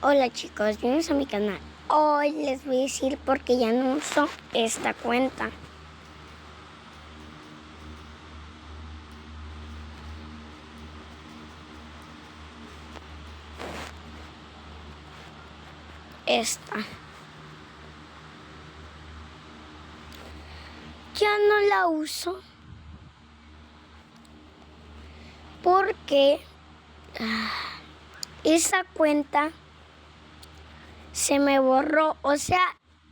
Hola chicos, bienvenidos a mi canal. Hoy les voy a decir por qué ya no uso esta cuenta. Esta. Ya no la uso porque esa cuenta se me borró. O sea,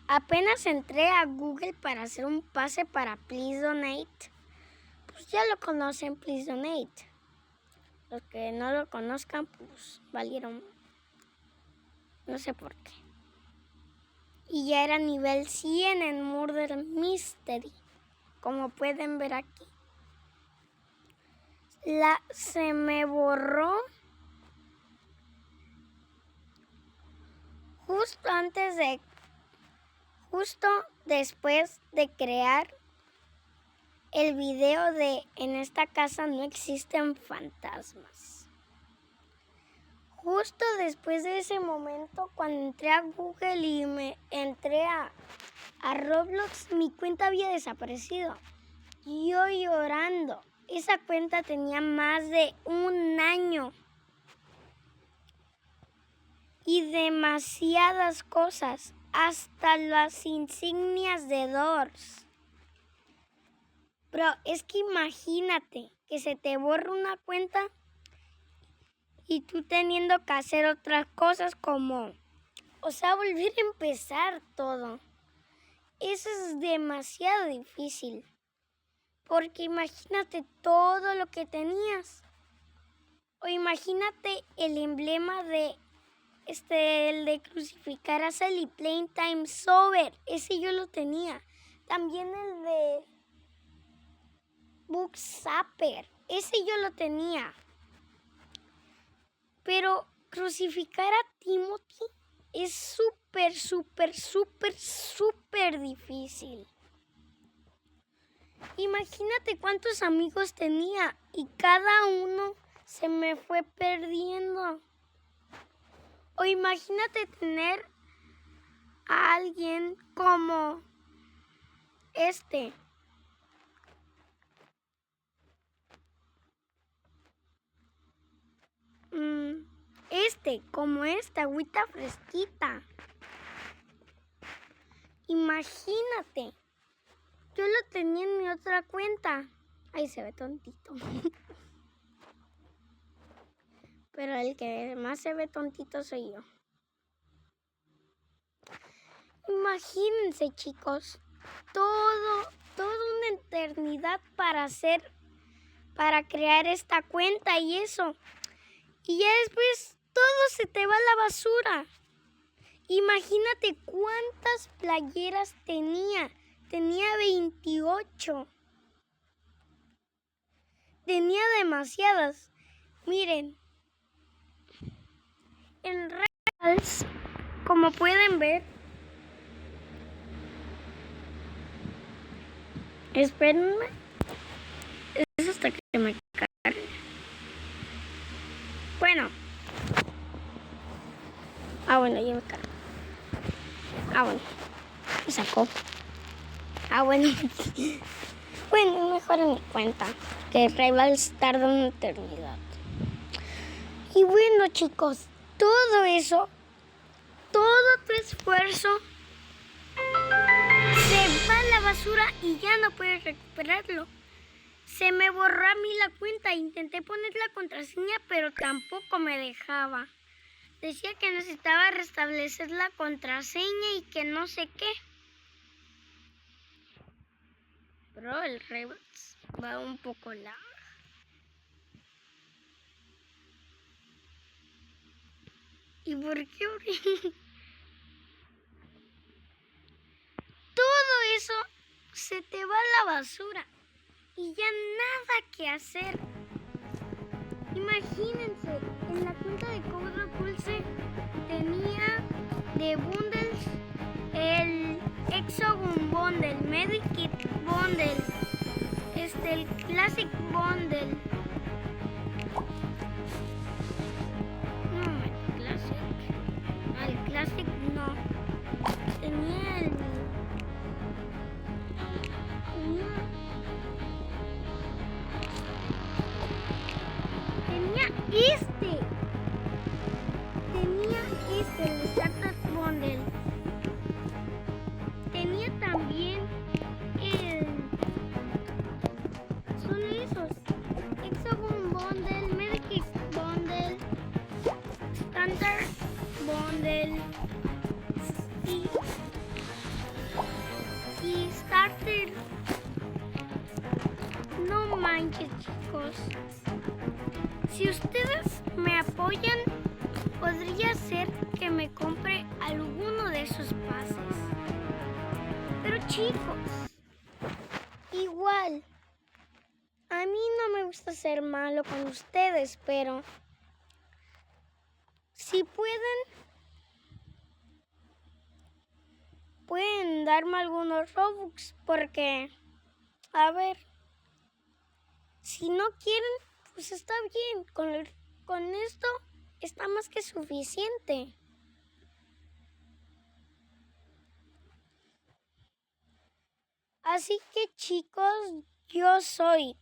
apenas entré a Google para hacer un pase para Please Donate. Pues ya lo conocen, Please Donate. Los que no lo conozcan, pues valieron. No sé por qué. Y ya era nivel 100 en Murder Mystery. Como pueden ver aquí. Se me borró justo después de crear el video de En esta casa no existen fantasmas. Justo después de ese momento, cuando entré a Google y me entré a Roblox, mi cuenta había desaparecido. Yo llorando. Esa cuenta tenía más de un año. Y demasiadas cosas. Hasta las insignias de Doors. Pero es que imagínate que se te borra una cuenta y tú teniendo que hacer otras cosas como, volver a empezar todo. Eso es demasiado difícil. Porque imagínate todo lo que tenías. O imagínate el emblema de el de crucificar a Sally, Playtime Over. Ese yo lo tenía. También el de Book Zapper. Ese yo lo tenía. Pero crucificar a Timothy es súper difícil. Imagínate cuántos amigos tenía y cada uno se me fue perdiendo. O imagínate tener a alguien como como esta agüita fresquita. Imagínate. Yo lo tenía en mi otra cuenta. Ahí se ve tontito. Pero el que más se ve tontito soy yo. Imagínense, chicos. Toda una eternidad para crear esta cuenta y eso. Y ya después todo se te va a la basura. Imagínate cuántas playeras tenía. Tenía 28. Tenía demasiadas. Miren. En Reels, como pueden ver. Espérenme. Es hasta que me cargue. Bueno. Bueno, ya me cargo. Bueno. Me sacó. Bueno. Bueno, mejor en mi cuenta. Que Rivals tarda una eternidad. Y bueno, chicos, todo eso, todo tu esfuerzo se va a la basura y ya no puedes recuperarlo. Se me borró a mí la cuenta. Intenté poner la contraseña, pero tampoco me dejaba. Decía que necesitaba restablecer la contraseña y que no sé qué. Pero el Rebels va un poco largo. ¿Y por qué? Todo eso se te va a la basura y ya nada que hacer. Imagínense, en la cuenta de Cobra Pulse tenía de bundles el Exogun Bundle, Medikit Bundle, el Classic Bundle. No, Classic. este. Tenía este, el Startup Bundle. Tenía también el... Son esos. Hexagon Bundle, Medikit Bundle, Standard Bundle y Starter. No manches, chicos. Si ustedes me apoyan, podría ser que me compre alguno de esos pases. Pero chicos, igual, a mí no me gusta ser malo con ustedes, pero si pueden darme algunos Robux, porque, a ver, si no quieren, pues está bien, con esto está más que suficiente. Así que chicos, yo soy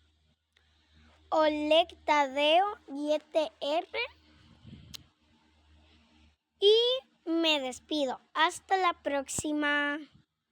Oleg Tadeo YTR y me despido. Hasta la próxima.